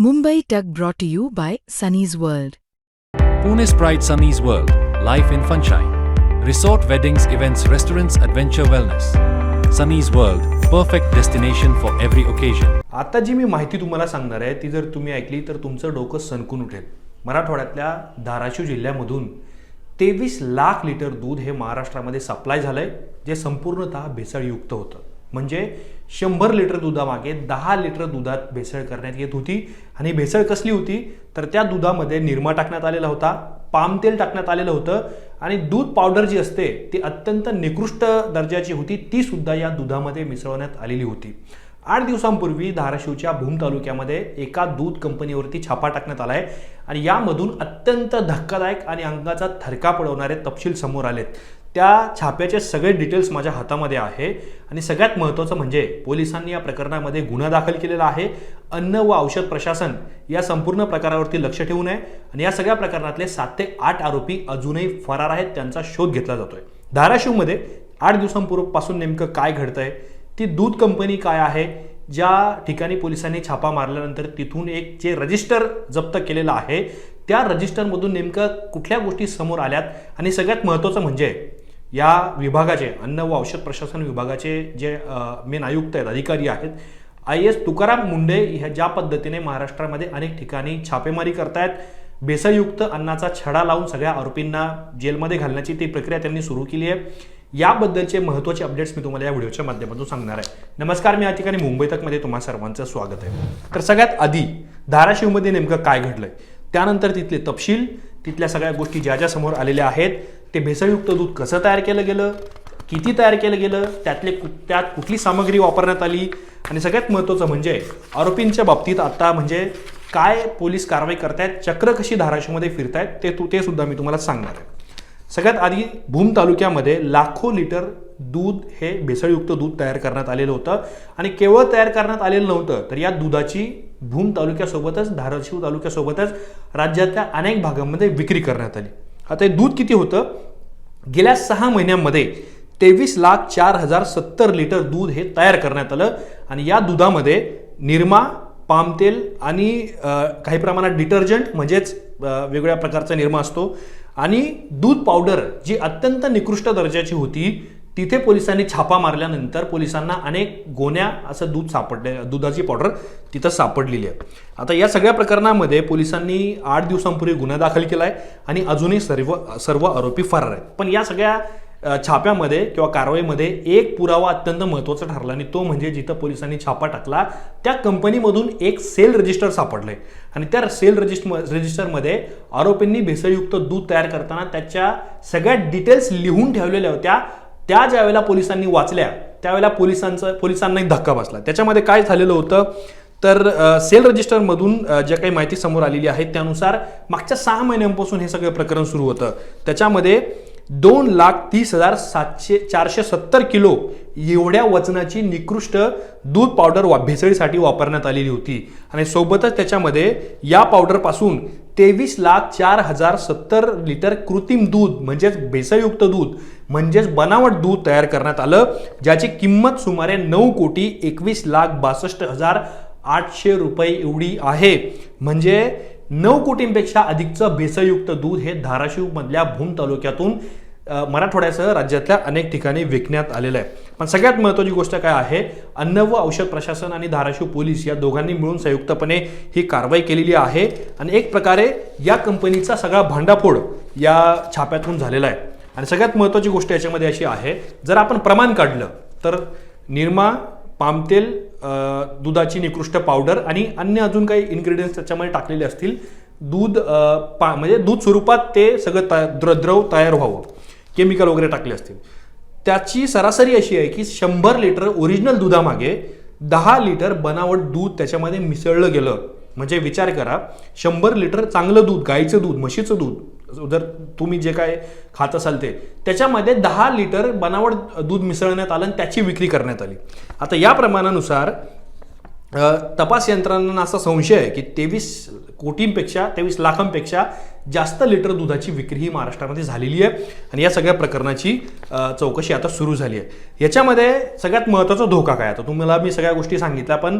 Mumbai Tug brought to you by Sunny's World. Pune's Pride Sunny's World, Life in Funshine. Resort weddings, events, restaurants, adventure wellness. Sunny's World, perfect destination for every occasion. आता जी मी माहिती तुम्हाला सांगणार आहे ती जर तुम्ही ऐकली तर तुमचं डोकं सणकून उठेल. मराठवाड्यातल्या धाराशिव जिल्ह्यामधून 23 लाख लिटर दूध हे महाराष्ट्रामध्ये सप्लाय झालंय, जे संपूर्णतः भेसळयुक्त होतं. म्हणजे 100 लिटर दुधामागे 10 लिटर दुधात भेसळ करण्यात येत होती. आणि भेसळ कसली होती तर त्या दुधामध्ये निरमा टाकण्यात आलेला होता, पाम तेल टाकण्यात आलेलं होतं आणि दूध पावडर जी असते ती अत्यंत निकृष्ट दर्जाची होती, ती सुद्धा या दुधामध्ये मिसळण्यात आलेली होती. 8 दिवसांपूर्वी धाराशिवच्या भूम तालुक्यामध्ये एका दूध कंपनीवरती छापा टाकण्यात आलाय आणि यामधून अत्यंत धक्कादायक आणि अंगाचा थरकाप उडवणारे तपशील समोर आलेत. त्या छाप्याचे सगळे डिटेल्स माझ्या हातामध्ये आहे आणि सगळ्यात महत्त्वाचं म्हणजे पोलिसांनी या प्रकरणामध्ये गुन्हा दाखल केलेला आहे. अन्न व औषध प्रशासन या संपूर्ण प्रकारावरती लक्ष ठेवून आहे आणि या सगळ्या प्रकरणातले 7 ते 8 आरोपी अजूनही फरार आहेत, त्यांचा शोध घेतला जातोय. धाराशिवमध्ये 8 दिवसांपूर्वीपासून नेमकं काय घडतंय, ती दूध कंपनी काय आहे, ज्या ठिकाणी पोलिसांनी छापा मारल्यानंतर तिथून एक जे रजिस्टर जप्त केलेलं आहे त्या रजिस्टरमधून नेमकं कुठल्या गोष्टी समोर आल्यात आणि सगळ्यात महत्त्वाचं म्हणजे या विभागाचे अन्न व औषध प्रशासन विभागाचे जे मेन आयुक्त आहेत, अधिकारी आहेत, IAS तुकाराम मुंडे ह्या ज्या पद्धतीने महाराष्ट्रामध्ये अनेक ठिकाणी छापेमारी करतायत, भेसळयुक्त अन्नाचा छडा लावून सगळ्या आरोपींना जेलमध्ये घालण्याची ती प्रक्रिया त्यांनी सुरू केली आहे, याबद्दलचे महत्त्वाचे अपडेट्स मी तुम्हाला या व्हिडिओच्या माध्यमातून सांगणार आहे. नमस्कार, मी या ठिकाणी मुंबई तकमध्ये तुम्हा सर्वांचं स्वागत आहे. तर सगळ्यात आधी धाराशिवमध्ये नेमकं काय घडलंय, त्यानंतर तिथले तपशील, तिथल्या सगळ्या गोष्टी ज्या ज्या समोर आलेल्या आहेत, ते भेसळयुक्त दूध कसं तयार केलं गेलं, किती तयार केलं गेलं, त्यात कुठली सामग्री वापरण्यात आली आणि सगळ्यात महत्त्वाचं म्हणजे आरोपींच्या बाबतीत आता म्हणजे काय पोलीस कारवाई करतायत, चक्र कशी धाराशिवमध्ये फिरतायत ते सुद्धा मी तुम्हाला सांगणार आहे. सगळ्यात आधी भूम तालुक्यामध्ये लाखो लिटर दूध हे भेसळयुक्त दूध तयार करण्यात आलेलं होतं आणि केवळ तयार करण्यात आलेलं नव्हतं तर या दुधाची भूम तालुक्यासोबतच धाराशिव तालुक्यासोबतच राज्यातल्या अनेक भागांमध्ये विक्री करण्यात आली. आता हे दूध किती होतं, गेल्या 6 महिन्यांमध्ये 23,04,070 लिटर दूध हे तयार करण्यात आलं आणि या दुधामध्ये निरमा, पाम तेल आणि काही प्रमाणात डिटर्जंट म्हणजेच वेगवेगळ्या प्रकारचा निरमा असतो आणि दूध पावडर जी अत्यंत निकृष्ट दर्जाची होती, तिथे पोलिसांनी छापा मारल्यानंतर पोलिसांना अनेक गोण्या असं दुधाची पावडर तिथं सापडलेली आहे. आता या सगळ्या प्रकरणामध्ये पोलिसांनी 8 दिवसांपूर्वी गुन्हा दाखल केला आहे आणि अजूनही सर्व आरोपी फरार आहेत. पण या सगळ्या छाप्यामध्ये किंवा कारवाईमध्ये एक पुरावा अत्यंत महत्त्वाचा ठरला आणि तो म्हणजे जिथं पोलिसांनी छापा टाकला त्या कंपनीमधून एक सेल रजिस्टर सापडलंय आणि त्या सेल रजिस्टरमध्ये आरोपींनी भेसळयुक्त दूध तयार करताना त्याच्या सगळ्या डिटेल्स लिहून ठेवलेल्या होत्या. त्या ज्यावेळेला पोलिसांनी वाचल्या त्यावेळेला पोलिसांना धक्का बसला. त्याच्यामध्ये काय झालेलं होतं तर सेल रजिस्टरमधून ज्या काही माहिती समोर आलेली आहे त्यानुसार मागच्या 6 महिन्यांपासून हे सगळं प्रकरण सुरू होतं. त्याच्यामध्ये 2,30,470 किलो एवढ्या वजनाची निकृष्ट दूध पावडर भेसळीसाठी वापरण्यात आलेली होती आणि सोबतच त्याच्यामध्ये या पावडरपासून 23,04,070 लिटर कृत्रिम दूध म्हणजेच भेसळयुक्त दूध म्हणजेच बनावट दूध तयार करण्यात आलं, ज्याची किंमत सुमारे 9,61,62,800 रुपये एवढी आहे. म्हणजे 9 कोटींपेक्षा अधिकचं भेसळयुक्त दूध हे धाराशिवमधल्या भूम तालुक्यातून मराठवाड्यासह राज्यातल्या अनेक ठिकाणी विकण्यात आलेलं आहे. पण सगळ्यात महत्त्वाची गोष्ट काय आहे, अन्न व औषध प्रशासन आणि धाराशिव पोलीस या दोघांनी मिळून संयुक्तपणे ही कारवाई केलेली आहे आणि एक प्रकारे या कंपनीचा सगळा भांडाफोड या छाप्यातून झालेला आहे. आणि सगळ्यात महत्त्वाची गोष्ट याच्यामध्ये अशी आहे, जर आपण प्रमाण काढलं तर निरमा, पामतेल, दुधाची निकृष्ट पावडर आणि अन्य अजून काही इन्ग्रेडियंट्स त्याच्यामध्ये टाकलेले असतील, दूध म्हणजे दूध स्वरूपात ते सगळं द्रव तयार व्हावं, केमिकल वगैरे टाकले असतील. त्याची सरासरी अशी आहे की 100 लिटर ओरिजिनल दुधामागे 10 लिटर बनावट दूध त्याच्यामध्ये मिसळलं गेलं. म्हणजे विचार करा, 100 लिटर चांगलं दूध, गाईचं दूध, म्हशीचं दूध, जर तुम्ही जे काय खात असाल ते, त्याच्यामध्ये 10 लिटर बनावट दूध मिसळण्यात आलं आणि त्याची विक्री करण्यात आली. आता या प्रमाणानुसार तपास यंत्रणांना असा संशय आहे की 23 लाखांपेक्षा जास्त लिटर दुधाची विक्री ही महाराष्ट्रामध्ये झालेली आहे आणि या सगळ्या प्रकरणाची चौकशी आता सुरू झाली आहे. याच्यामध्ये सगळ्यात महत्त्वाचा धोका काय? आता तुम्हाला मी सगळ्या गोष्टी सांगितल्या, पण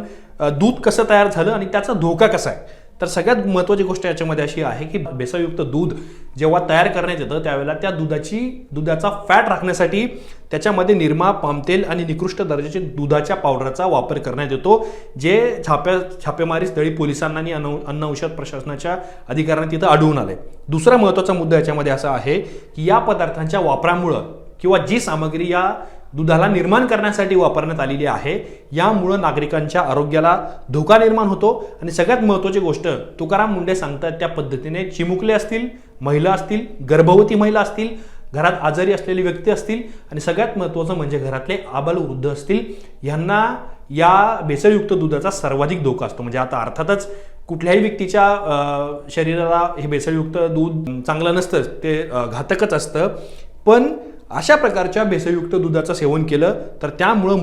दूध कसं तयार झालं आणि त्याचा धोका कसा आहे, तर सगळ्यात महत्त्वाची गोष्ट याच्यामध्ये अशी आहे की भेसळयुक्त दूध जेव्हा तयार करण्यात येतं त्यावेळेला त्या दुधाचा फॅट राखण्यासाठी त्याच्यामध्ये निरमा, पाम तेल आणि निकृष्ट दर्जाच्या दुधाच्या पावडरचा वापर करण्यात येतो, जे छापेमारी स्थळी पोलिसांना आणि अन्न औषध प्रशासनाच्या अधिकाऱ्यांना तिथं आढळून आले. दुसरा महत्त्वाचा मुद्दा याच्यामध्ये असा आहे की या पदार्थांच्या वापरामुळं किंवा जी सामग्री या दुधाला निर्माण करण्यासाठी वापरण्यात आलेली आहे यामुळं नागरिकांच्या आरोग्याला धोका निर्माण होतो. आणि सगळ्यात महत्त्वाची गोष्ट तुकाराम मुंडे सांगतात त्या पद्धतीने चिमुकले असतील, महिला असतील, गर्भवती महिला असतील, घरात आजारी असलेली व्यक्ती असतील आणि सगळ्यात महत्त्वाचं म्हणजे घरातले आबालवृद्ध असतील, यांना या भेसळयुक्त दुधाचा सर्वाधिक धोका असतो. म्हणजे आता अर्थातच कुठल्याही व्यक्तीच्या शरीराला हे भेसळयुक्त दूध चांगलं नसतं, ते घातकच असतं, पण अशा प्रकारच्या भेसळयुक्त दुधाचं सेवन केलं तर त्यामुळं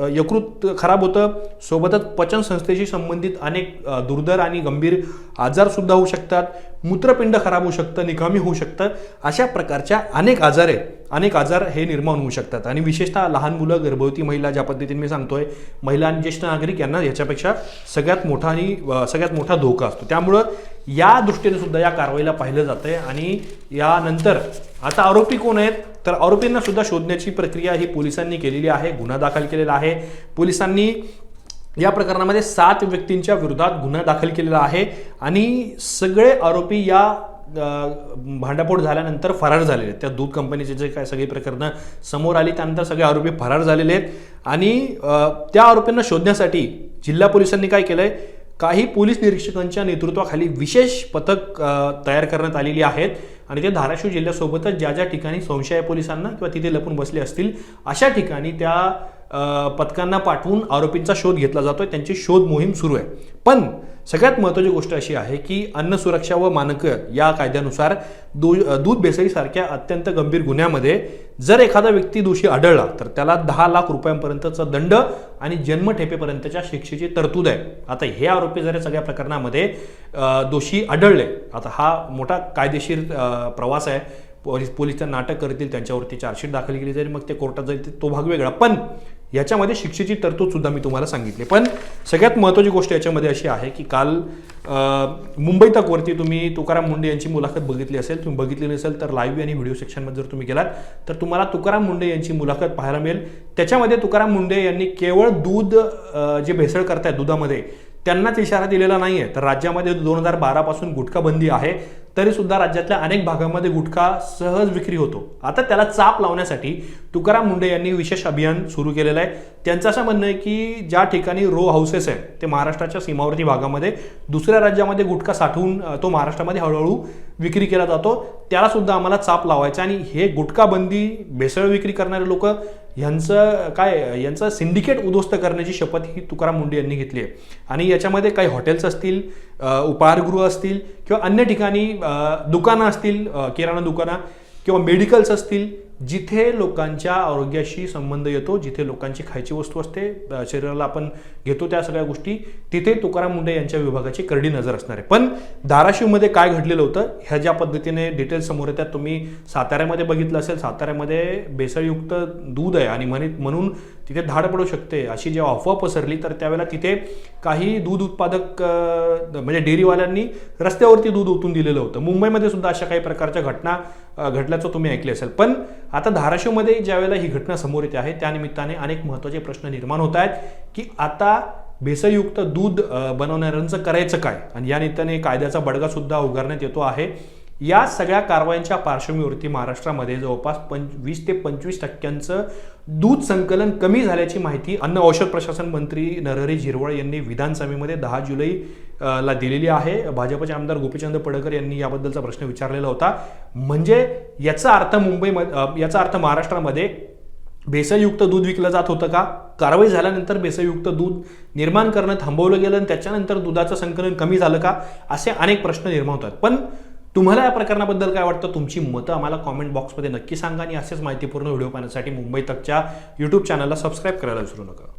यकृत खराब होतं, सोबतच पचन संस्थेशी संबंधित अनेक दुर्धर आणि गंभीर आजारसुद्धा होऊ शकतात, मूत्रपिंड खराब होऊ शकतं, निकामी होऊ शकतं. अशा प्रकारच्या अनेक आजार हे निर्माण होऊ शकतात. आणि विशेषतः लहान मुलं, गर्भवती महिला, ज्या पद्धतीने मी सांगतोय, महिला आणि ज्येष्ठ नागरिक यांना याच्यापेक्षा सगळ्यात मोठा धोका असतो. त्यामुळं या दृष्टीने सुद्धा या कारवाईला पाहिलं जातंय. आणि यानंतर आता आरोपी कोण आहेत, तर आरोपींना सुद्धा शोधण्याची प्रक्रिया ही पोलिसांनी केलेली आहे, गुन्हा दाखल केलेला आहे. पोलिसांनी या प्रकरणामध्ये 7 व्यक्तींच्या विरोधात गुन्हा दाखल केलेला आहे आणि सगळे आरोपी या भांडाफोड झाल्यानंतर फरार झालेले आहेत. त्या दूध कंपनीचे जे काय सगळी प्रकरणं समोर आली त्यानंतर सगळे आरोपी फरार झालेले आहेत. आणि त्या आरोपींना शोधण्यासाठी जिल्हा पोलिसांनी काय केलंय, काही पोलीस निरीक्षकांच्या नेतृत्वाखाली विशेष पथक तयार करण्यात आलेली आहेत आणि ते धाराशिव जिल्ह्यासोबतच ज्या ठिकाणी संशय आहे पोलिसांना किंवा तिथे लपून बसले असतील अशा ठिकाणी त्या पथकांना पाठवून आरोपींचा शोध घेतला जातोय, त्यांची शोध मोहीम सुरू आहे. पण सगळ्यात महत्त्वाची गोष्ट अशी आहे की अन्न सुरक्षा व मानकं या कायद्यानुसार दूध भेसळीसारख्या अत्यंत गंभीर गुन्ह्यामध्ये जर एखादा व्यक्ती दोषी आढळला तर त्याला 10 लाख रुपयांपर्यंतचा दंड आणि जन्मठेपेपर्यंतच्या शिक्षेची तरतूद आहे. आता हे आरोपी जर सगळ्या प्रकरणामध्ये दोषी आढळले, आता हा मोठा कायदेशीर प्रवास आहे. पोलीस नाटक करतील, त्यांच्यावरती चार्जशीट दाखल केली जाईल, मग ते कोर्टात जाईल, तो भाग वेगळा. पण याच्यामध्ये शिक्षेची तरतूद सुद्धा मी तुम्हाला सांगितली. पण सगळ्यात महत्त्वाची गोष्ट याच्यामध्ये अशी आहे की काल मुंबई तकवरती तुम्ही तुकाराम मुंडे यांची मुलाखत बघितली असेल, तुम्ही बघितली नसेल तर लाईव्ह आणि व्हिडिओ सेक्शनमध्ये जर तुम्ही गेलात तर तुम्हाला तुकाराम मुंडे यांची मुलाखत पाहायला मिळेल. त्याच्यामध्ये तुकाराम मुंडे यांनी केवळ दूध जे भेसळ करतायत दुधामध्ये त्यांनाच इशारा दिलेला नाहीये, तर राज्यामध्ये 2012 पासून गुटखा बंदी आहे, तरी सुद्धा राज्यातल्या अनेक भागांमध्ये गुटखा सहज विक्री होतो. आता त्याला चाप लावण्यासाठी तुकाराम मुंडे यांनी विशेष अभियान सुरू केलेलं आहे. त्यांचं असं म्हणणं आहे की ज्या ठिकाणी रो हाऊसेस आहेत ते महाराष्ट्राच्या सीमावर्ती भागामध्ये दुसऱ्या राज्यामध्ये गुटखा साठवून तो महाराष्ट्रामध्ये हळूहळू विक्री केला जातो, त्याला सुद्धा आम्हाला चाप लावायचा. आणि हे गुटखा बंदी, भेसळ विक्री करणारे लोक यांचं सिंडिकेट उद्ध्वस्त करण्याची शपथ ही तुकाराम मुंडे यांनी घेतली आहे. आणि याच्यामध्ये काही हॉटेल्स असतील, उपाहारगृह असतील किंवा अन्य ठिकाणी दुकानं असतील, किराणा दुकानं किंवा मेडिकल्स असतील, जिथे लोकांच्या आरोग्याशी संबंध येतो, जिथे लोकांची खायची वस्तू असते, शरीराला आपण घेतो त्या सगळ्या गोष्टी, तिथे तुकाराम मुंडे यांच्या विभागाची करडी नजर असणार आहे. पण धाराशिवमध्ये काय घडलेलं होतं ह्या ज्या पद्धतीने डिटेल्स समोर येतात, तुम्ही साताऱ्यामध्ये बघितलं असेल, साताऱ्यामध्ये भेसळयुक्त दूध आहे आणि म्हणून तिथे धाड पडू शकते अशी जेव्हा अफवा पसरली तर त्यावेळेला तिथे काही दूध उत्पादक म्हणजे डेअरीवाल्यांनी रस्त्यावरती दूध ओतून दिलेलं होतं. मुंबईमध्ये सुद्धा अशा काही प्रकारच्या घटना घडल्याचं तुम्ही ऐकले असेल. पण आता धाराशिवमध्ये ज्या वेळेला ही घटना समोर येते आहे त्यानिमित्ताने अनेक महत्त्वाचे प्रश्न निर्माण होत आहेत की आता भेसळयुक्त दूध बनवणाऱ्यांचं करायचं काय, आणि या निमित्ताने कायद्याचा बडगा सुद्धा उगारण्यात येतो आहे. या सगळ्या कारवायांच्या पार्श्वभूमीवरती महाराष्ट्रामध्ये जवळपास 20 ते 25% दूध संकलन कमी झाल्याची माहिती अन्न औषध प्रशासन मंत्री नरहरी झिरवळ यांनी विधानसभेमध्ये 10 जुलैला दिलेली आहे. भाजपचे आमदार गोपीचंद पडळकर यांनी याबद्दलचा प्रश्न विचारलेला होता. म्हणजे याचा अर्थ महाराष्ट्रामध्ये भेसळयुक्त दूध विकलं जात होतं का? कारवाई झाल्यानंतर भेसळयुक्त दूध निर्माण करणं थांबवलं गेलं आणि त्याच्यानंतर दुधाचं संकलन कमी झालं का? असे अनेक प्रश्न निर्माण होतात. पण तुम्हाला या प्रकरणाबद्दल काय वाटतं? तुमची मतं आम्हाला कॉमेंट बॉक्समध्ये नक्की सांगा आणि असेच माहितीपूर्ण व्हिडिओ पाहण्यासाठी मुंबई तकच्या यूट्यूब चॅनलला सबस्क्राईब करायला विसरू नका.